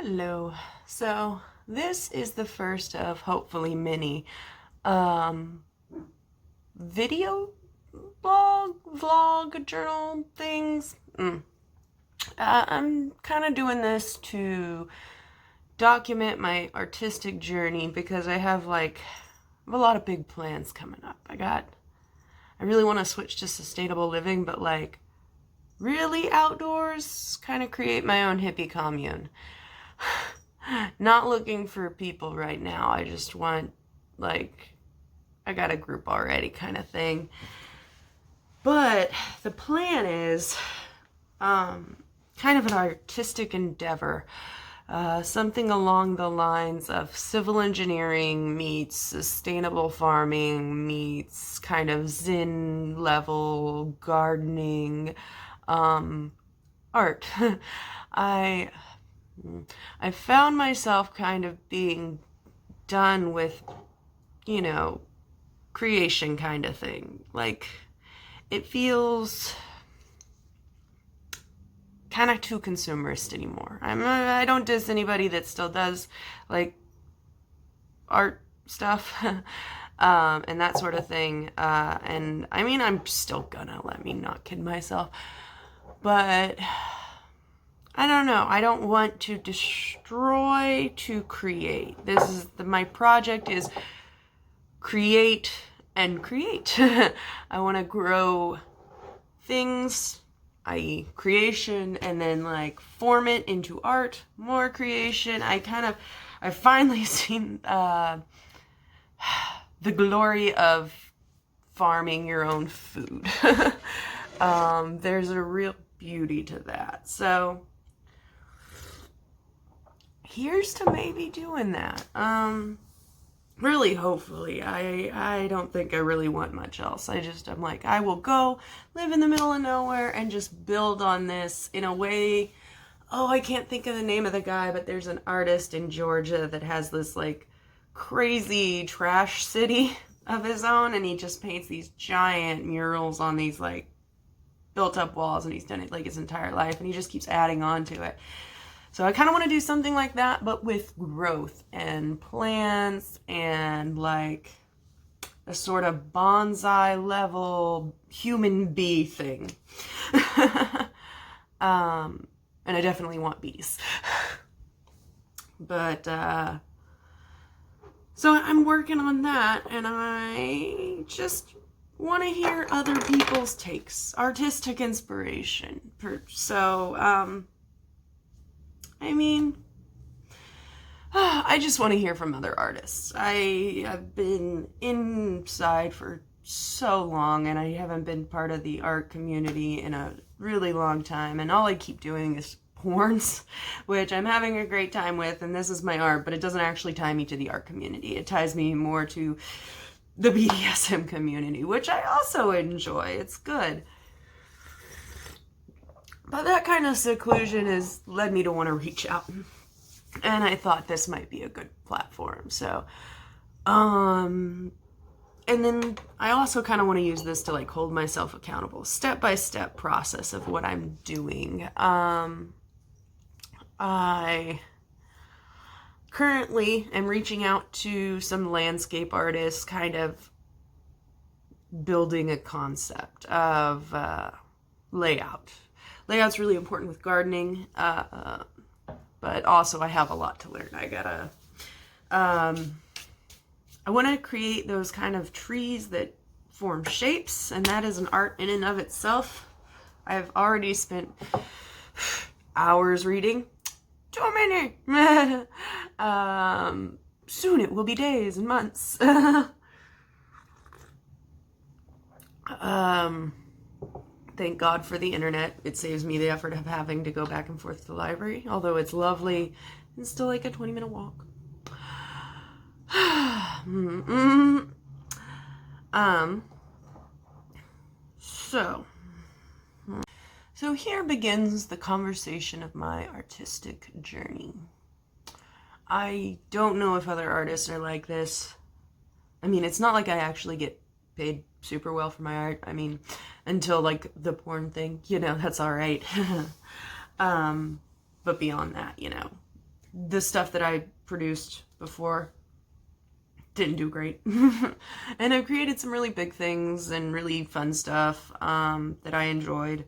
Hello. So this is the first of hopefully many um video vlog, journal things. I'm kind of doing this to document my artistic journey because I have a lot of big plans coming up. I really want to switch to sustainable living, but really outdoors, kind of create my own hippie commune. Not looking for people right now. I just want, I got a group already kind of thing. But the plan is kind of an artistic endeavor. Something along the lines of civil engineering meets sustainable farming meets kind of Zen level gardening art. I I found myself kind of being done with, creation kind of thing. It feels kind of too consumerist anymore. I don't diss anybody that still does art stuff and that sort of thing. And I mean, I'm still gonna, let me not kid myself, but I don't know. I don't want to destroy to create. My project is create and create. I want to grow things, i.e. creation, and then form it into art, more creation. I've finally seen the glory of farming your own food. There's a real beauty to that. So here's to maybe doing that. Really, hopefully. I don't think I really want much else. I'm like, I will go live in the middle of nowhere and just build on this in a way. Oh, I can't think of the name of the guy, but there's an artist in Georgia that has this crazy trash city of his own, and he just paints these giant murals on these built up walls, and he's done it his entire life, and he just keeps adding on to it. So I kind of want to do something like that, but with growth and plants and a sort of bonsai level human bee thing. And I definitely want bees. But so I'm working on that, and I just want to hear other people's takes, artistic inspiration. I mean, I just want to hear from other artists. I have been inside for so long, and I haven't been part of the art community in a really long time, and all I keep doing is porns, which I'm having a great time with, and this is my art, but it doesn't actually tie me to the art community. It ties me more to the BDSM community, which I also enjoy. It's good. But that kind of seclusion has led me to want to reach out. And I thought this might be a good platform. So, and then I also kind of want to use this to hold myself accountable. Step-by-step process of what I'm doing. I currently am reaching out to some landscape artists, kind of building a concept of layout. Layout's really important with gardening, but also I have a lot to learn. I want to create those kind of trees that form shapes, and that is an art in and of itself. I've already spent hours reading. Too many! Soon it will be days and months. Thank God for the internet. It saves me the effort of having to go back and forth to the library, although it's lovely. It's still a 20-minute walk. So here begins the conversation of my artistic journey. I don't know if other artists are like this. I mean, it's not like I actually get paid super well for my art. I mean, until the porn thing, that's all right. But beyond that, the stuff that I produced before didn't do great. And I've created some really big things and really fun stuff that I enjoyed.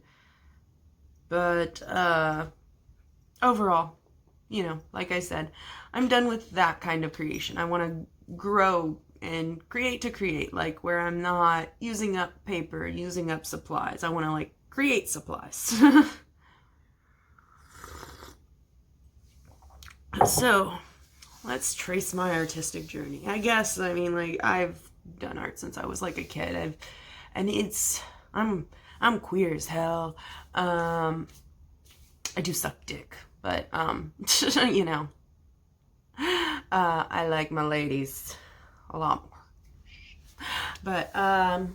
But overall, like I said, I'm done with that kind of creation. I want to grow and create to create, like where I'm not using up paper, using up supplies. I want to like create supplies. So let's trace my artistic journey. I guess, I mean, like, I've done art since I was like a kid. I'm queer as hell. I do suck dick, but I like my ladies a lot more. But I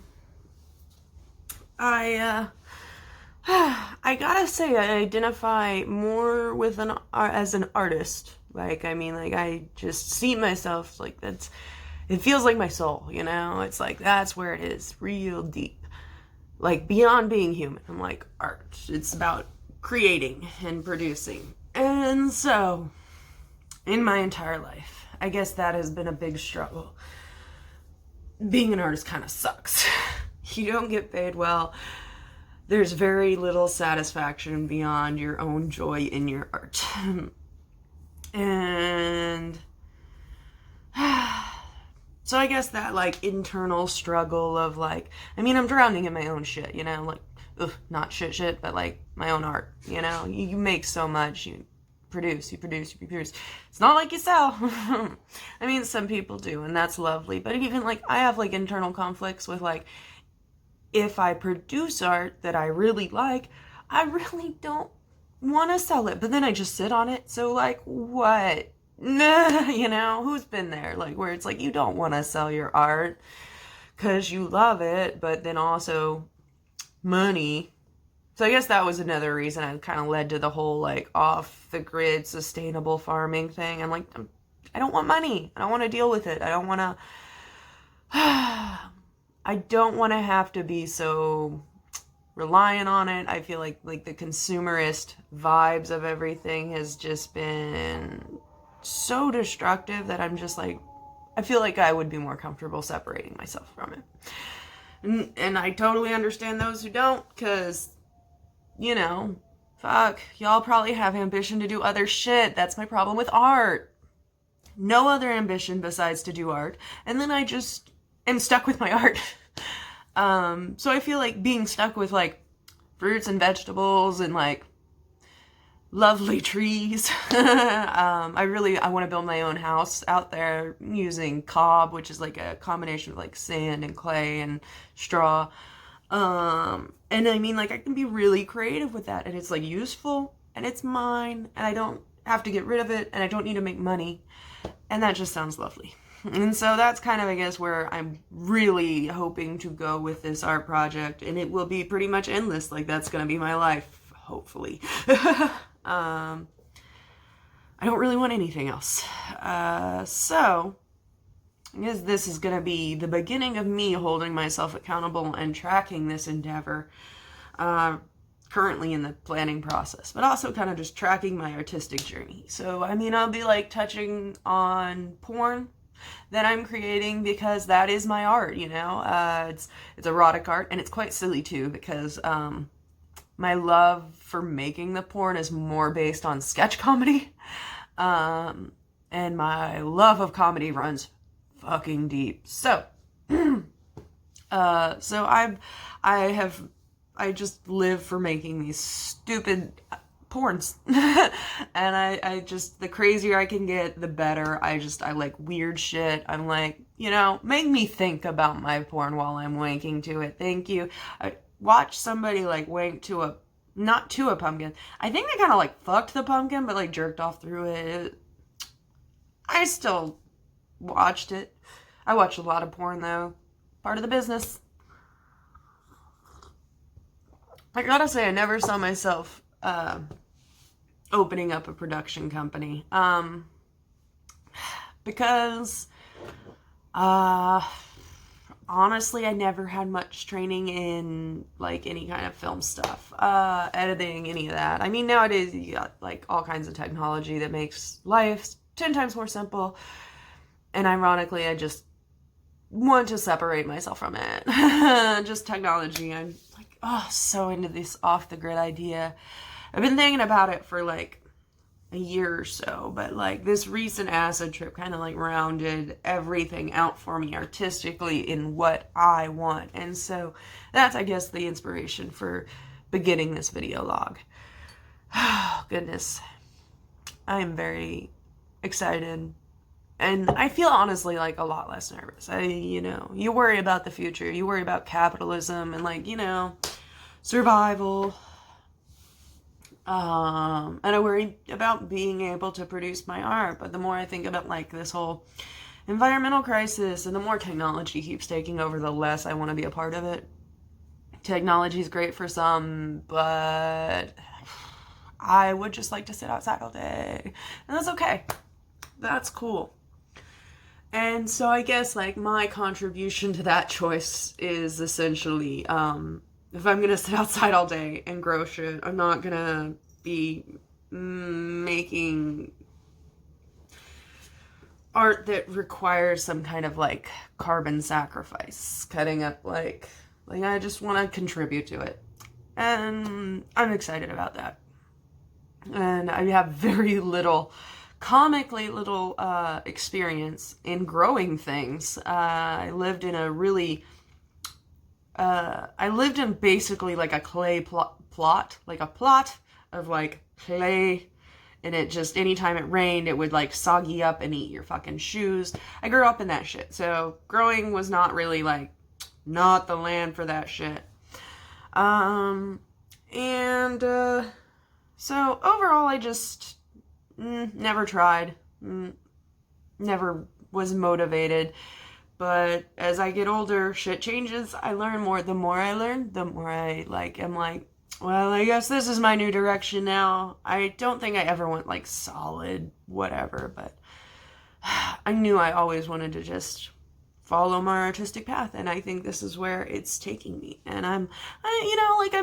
gotta say, I identify more with as an artist. Like, I mean, like, I just see myself like it feels like my soul, It's like, that's where it is, real deep. Like, beyond being human. I'm like, art. It's about creating and producing. And so, in my entire life, I guess that has been a big struggle. Being an artist kind of sucks. You don't get paid well. There's very little satisfaction beyond your own joy in your art. And so I guess that like internal struggle of like, I mean, I'm drowning in my own shit, like, not shit, but like my own art, you make so much, you produce. It's not like you sell. I mean, some people do, and that's lovely. But even like, I have like internal conflicts with like, if I produce art that I really like, I really don't want to sell it, but then I just sit on it. So like, what? Who's been there? Like, where it's like, you don't want to sell your art because you love it, but then also money. So I guess that was another reason I kind of led to the whole like off the grid sustainable farming thing. I'm like, I don't want money. I don't want to deal with it. I don't want to have to be so reliant on it. I feel like the consumerist vibes of everything has just been so destructive that I'm just like, I feel like I would be more comfortable separating myself from it. And I totally understand those who don't, because, fuck, y'all probably have ambition to do other shit. That's my problem with art. No other ambition besides to do art. And then I just am stuck with my art. So I feel like being stuck with like fruits and vegetables and like lovely trees. I want to build my own house out there using cob, which is like a combination of like sand and clay and straw. And I mean, like, I can be really creative with that, and it's like useful, and it's mine, and I don't have to get rid of it, and I don't need to make money. And that just sounds lovely. And so that's kind of, I guess, where I'm really hoping to go with this art project. And it will be pretty much endless. Like, that's going to be my life, hopefully. I don't really want anything else. So, I guess this is going to be the beginning of me holding myself accountable and tracking this endeavor. Currently in the planning process, but also kind of just tracking my artistic journey. So, I mean, I'll be like touching on porn that I'm creating, because that is my art, it's erotic art, and it's quite silly too, because my love for making the porn is more based on sketch comedy, and my love of comedy runs fucking deep. So I just live for making these stupid porns. And I just, the crazier I can get, the better. I like weird shit. I'm like, make me think about my porn while I'm wanking to it. Thank you. I watched somebody like wank to not to a pumpkin. I think they kind of like fucked the pumpkin, but like jerked off through it. I still watched it. I watched a lot of porn though. Part of the business. I gotta say, I never saw myself opening up a production company. Because honestly, I never had much training in like any kind of film stuff, editing, any of that. I mean, nowadays you got like all kinds of technology that makes life 10 times more simple. And ironically, I just want to separate myself from it. Just technology. I'm like, oh, so into this off the grid idea. I've been thinking about it for like a year or so, but like this recent acid trip kind of like rounded everything out for me artistically in what I want. And so that's, I guess, the inspiration for beginning this video log. Oh, goodness. I am very excited. And I feel honestly like a lot less nervous. You worry about the future. You worry about capitalism and like, survival. And I worry about being able to produce my art. But the more I think about like this whole environmental crisis and the more technology keeps taking over, the less I want to be a part of it. Technology is great for some, but I would just like to sit outside all day. And that's okay. That's cool. And so I guess like my contribution to that choice is essentially, if I'm gonna sit outside all day and grow shit, I'm not gonna be making art that requires some kind of like carbon sacrifice, cutting up like I just want to contribute to it. And I'm excited about that. And I have very little, comically little experience in growing things. I lived in basically like a clay plot, like a plot of like clay, and it just, anytime it rained, it would like soggy up and eat your fucking shoes. I grew up in that shit, so growing was not really like, not the land for that shit. So overall I just never tried, never was motivated. But as I get older, shit changes. I learn more. The more I learn, the more I am like, well, I guess this is my new direction now. I don't think I ever went like solid whatever, but I knew I always wanted to just follow my artistic path, and I think this is where it's taking me. And I'm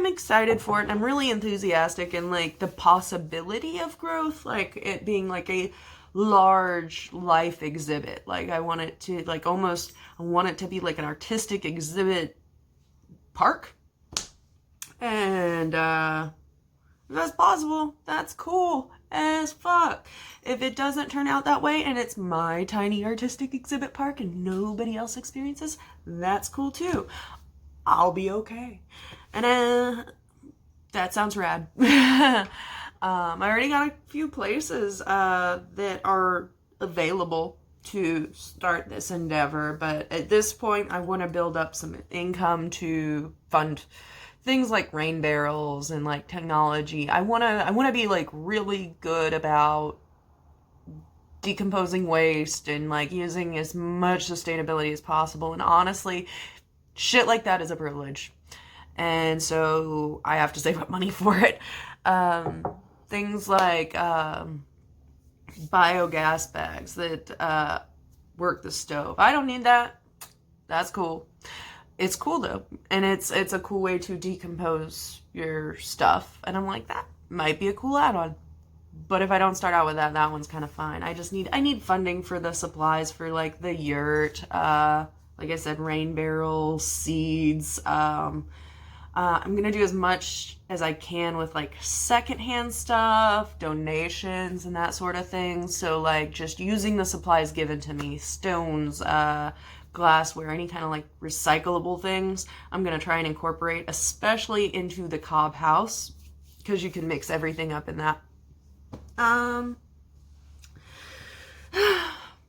excited for it, and I'm really enthusiastic, and like the possibility of growth, like it being like a large life exhibit. Like I want it to like almost, I want it to be like an artistic exhibit park. And if that's possible, that's cool as fuck. If it doesn't turn out that way and it's my tiny artistic exhibit park and nobody else experiences, that's cool too. I'll be okay. And that sounds rad. I already got a few places that are available to start this endeavor, but at this point I want to build up some income to fund things like rain barrels and like technology. I want to be like really good about decomposing waste and like using as much sustainability as possible. And honestly, shit like that is a privilege. And so I have to save up money for it. Things like biogas bags that work the stove. I don't need that. That's cool. It's cool though, and it's a cool way to decompose your stuff. And I'm like, that might be a cool add-on. But if I don't start out with that, that one's kind of fine. I need funding for the supplies for like the yurt, like I said, rain barrels, seeds. I'm gonna do as much as I can with like secondhand stuff, donations, and that sort of thing. So like just using the supplies given to me, stones, glassware, any kind of like recyclable things, I'm gonna try and incorporate, especially into the cob house, because you can mix everything up in that.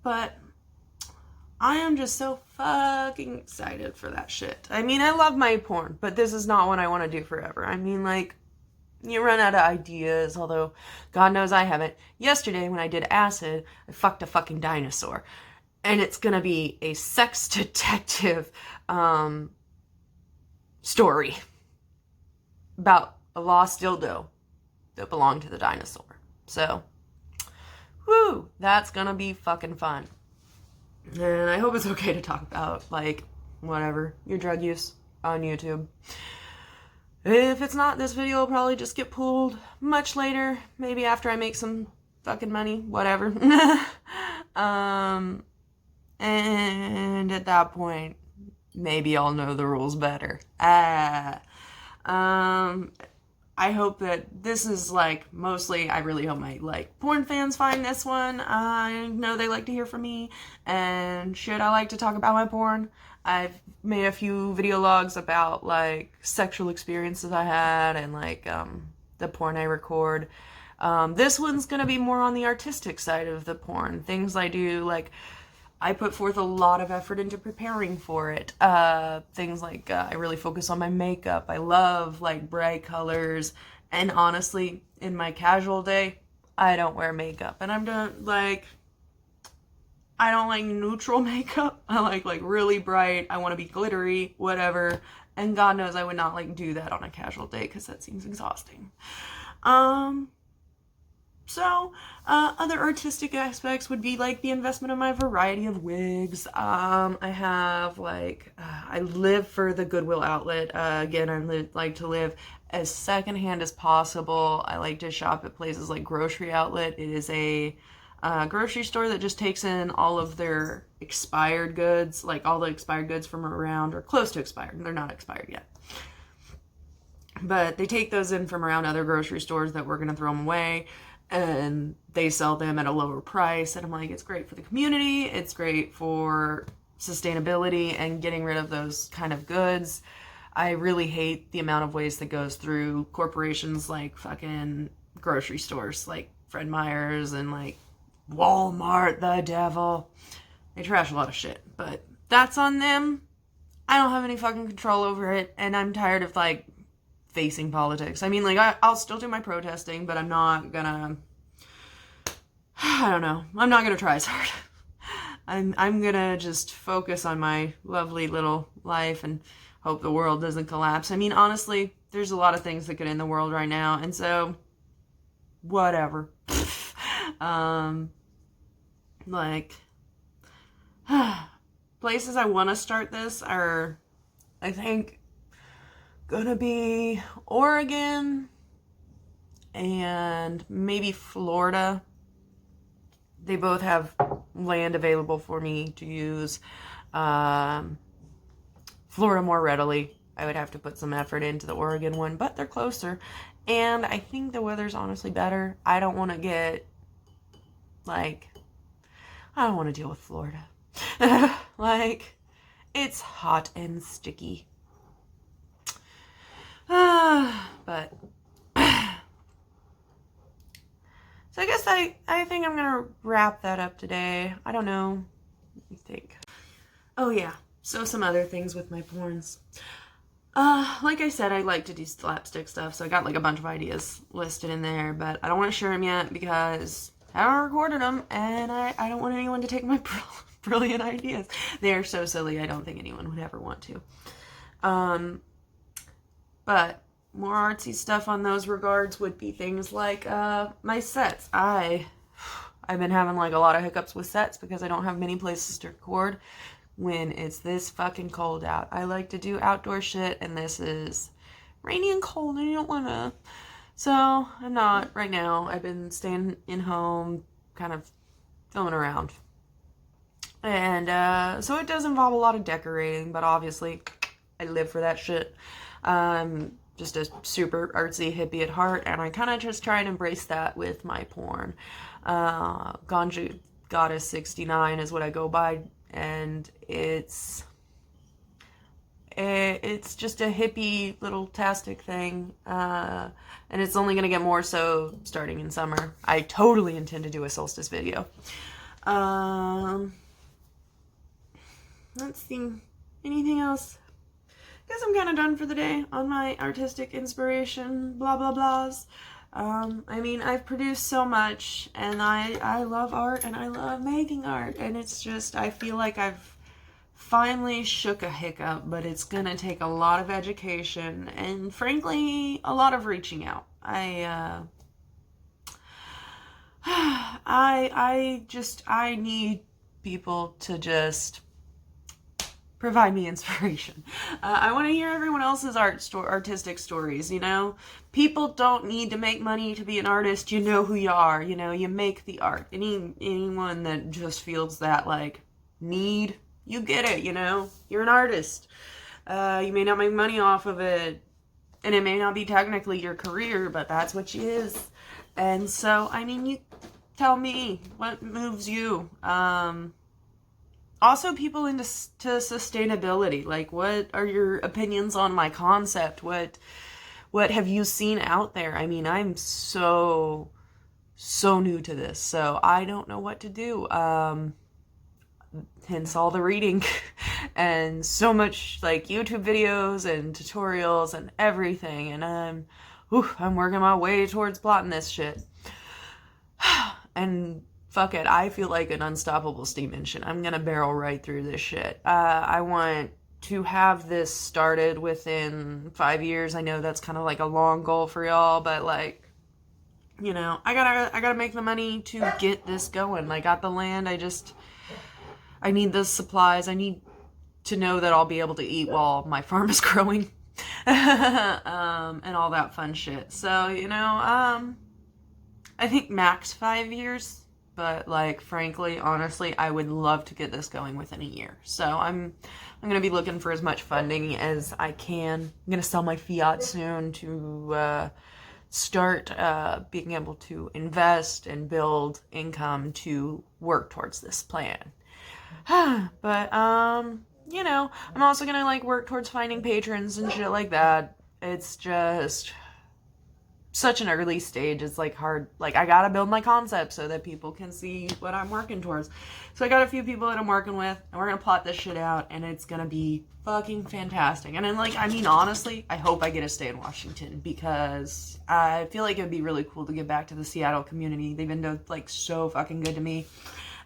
But I am just so fucking excited for that shit. I mean, I love my porn, but this is not what I want to do forever. I mean, like, you run out of ideas, although God knows I haven't. Yesterday, when I did acid, I fucked a fucking dinosaur. And it's gonna be a sex detective story about a lost dildo that belonged to the dinosaur. So, woo, that's gonna be fucking fun. And I hope it's okay to talk about, like, whatever, your drug use on YouTube. If it's not, this video will probably just get pulled much later, maybe after I make some fucking money, whatever. And at that point, maybe I'll know the rules better. I hope that this is like mostly, I really hope my like porn fans find this one. I know they like to hear from me and shit, I like to talk about my porn. I've made a few video logs about like sexual experiences I had and like the porn I record. This one's gonna be more on the artistic side of the porn. Things I do, like I put forth a lot of effort into preparing for it. Things like I really focus on my makeup. I love like bright colors. And honestly, in my casual day, I don't wear makeup. And I don't like neutral makeup. I like really bright. I want to be glittery, whatever. And God knows I would not like do that on a casual day because that seems exhausting. So, other artistic aspects would be like the investment of my variety of wigs. I have like, I live for the Goodwill outlet. Again, I like to live as secondhand as possible. I like to shop at places like Grocery Outlet. It is a grocery store that just takes in all of their expired goods, like all the expired goods from around, or close to expired. They're not expired yet. But they take those in from around other grocery stores that we're going to throw them away. And they sell them at a lower price. And I'm like, it's great for the community. It's great for sustainability and getting rid of those kind of goods. I really hate the amount of waste that goes through corporations like fucking grocery stores, like Fred Meyer's and like Walmart, the devil. They trash a lot of shit, but that's on them. I don't have any fucking control over it. And I'm tired of like facing politics. I mean, like, I'll still do my protesting, but I'm not gonna, I don't know, I'm not gonna try as hard. I'm gonna just focus on my lovely little life and hope the world doesn't collapse. I mean, honestly, there's a lot of things that could end the world right now, and so, whatever. Like, places I want to start this are, I think, gonna be Oregon and maybe Florida. They both have land available for me to use. Florida more readily. I would have to put some effort into the Oregon one, but they're closer. And I think the weather's honestly better. I don't want to get, like, I don't want to deal with Florida. Like, it's hot and sticky. But so I guess I think I'm gonna wrap that up today. I don't know. Let me think. Oh yeah, so some other things with my porns. Like I said, I like to do slapstick stuff, so I got like a bunch of ideas listed in there, but I don't want to share them yet because I haven't recorded them, and I don't want anyone to take my brilliant ideas. They are so silly, I don't think anyone would ever want to. But more artsy stuff on those regards would be things like my sets. I've been having like a lot of hiccups with sets because I don't have many places to record when it's this fucking cold out. I like to do outdoor shit, and this is rainy and cold and I don't want to. So I'm not right now. I've been staying in home, kind of filming around. And so it does involve a lot of decorating, but obviously I live for that shit. Just a super artsy hippie at heart, and I kind of just try and embrace that with my porn. Ganja Goddess 69 is what I go by, and it's just a hippie little tastic thing, and it's only gonna get more so starting in summer. I totally intend to do a solstice video. Let's see, anything else? Guess I'm kind of done for the day on my artistic inspiration, blah, blah, blahs. I mean, I've produced so much, and I love art, and I love making art, and it's just, I feel like I've finally shook a hiccup, but it's gonna take a lot of education, and frankly, a lot of reaching out. I need people to just provide me inspiration. I want to hear everyone else's artistic stories, you know? People don't need to make money to be an artist. You know who you are, you know, you make the art. Anyone that just feels that, like, need, you get it, you know? You're an artist. You may not make money off of it, and it may not be technically your career, but that's what it is. And so, I mean, you tell me what moves you. Also, people into sustainability. Like, what are your opinions on my concept? What have you seen out there? I mean, I'm so new to this, so I don't know what to do. Hence all the reading and so much like YouTube videos and tutorials and everything. And I'm working my way towards plotting this shit. And fuck it, I feel like an unstoppable steam engine. I'm gonna barrel right through this shit. I want to have this started within 5 years. I know that's kind of like a long goal for y'all, but like, you know, I gotta make the money to get this going. I got the land. I need the supplies. I need to know that I'll be able to eat while my farm is growing, and all that fun shit. So, you know, I think max 5 years. But like, frankly, honestly, I would love to get this going within a year. So I'm gonna be looking for as much funding as I can. I'm gonna sell my fiat soon to start being able to invest and build income to work towards this plan. But you know, I'm also gonna like work towards finding patrons and shit like that. It's just such an early stage. It's like hard. Like, I gotta build my concept so that people can see what I'm working towards. So I got a few people that I'm working with, and we're gonna plot this shit out, and it's gonna be fucking fantastic. And then, like, I mean, honestly, I hope I get to stay in Washington, because I feel like it would be really cool to get back to the Seattle community. They've been like so fucking good to me,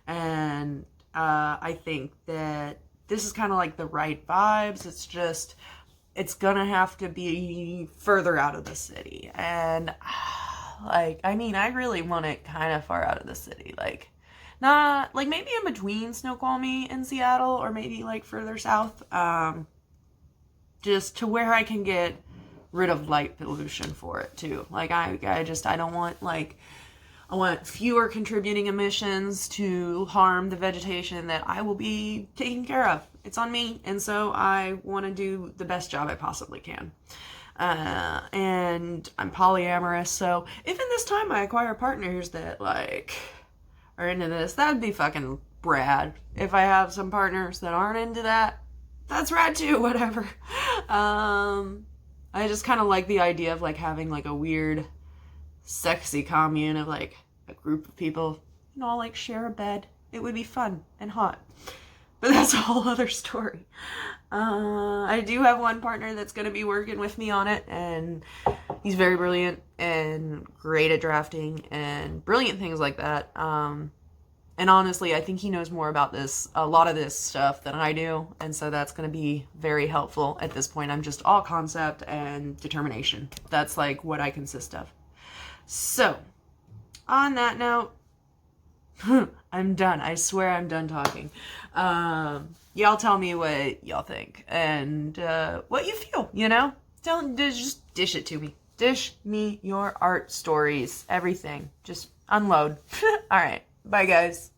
and I think that this is kind of like the right vibes. It's just, it's gonna have to be further out of the city. And like, I mean, I really want it kind of far out of the city. Like, not like maybe in between Snoqualmie and Seattle, or maybe like further south. Just to where I can get rid of light pollution for it too. Like, I don't want, like, I want fewer contributing emissions to harm the vegetation that I will be taking care of. It's on me, and so I want to do the best job I possibly can. And I'm polyamorous, so if in this time I acquire partners that, like, are into this, that'd be fucking rad. If I have some partners that aren't into that, that's rad too, whatever. I just kind of like the idea of, like, having, like, a weird, sexy commune of, like, a group of people, you know, like, share a bed. It would be fun and hot. But that's a whole other story. I do have one partner that's going to be working with me on it, and he's very brilliant and great at drafting and brilliant things like that. And honestly, I think he knows more about a lot of this stuff than I do, and so that's going to be very helpful. At this point, I'm just all concept and determination. That's like what I consist of. So, on that note, I'm done. I swear I'm done talking. Y'all tell me what y'all think and what you feel, you know? Just dish it to me. Dish me your art stories, everything. Just unload. All right. Bye, guys.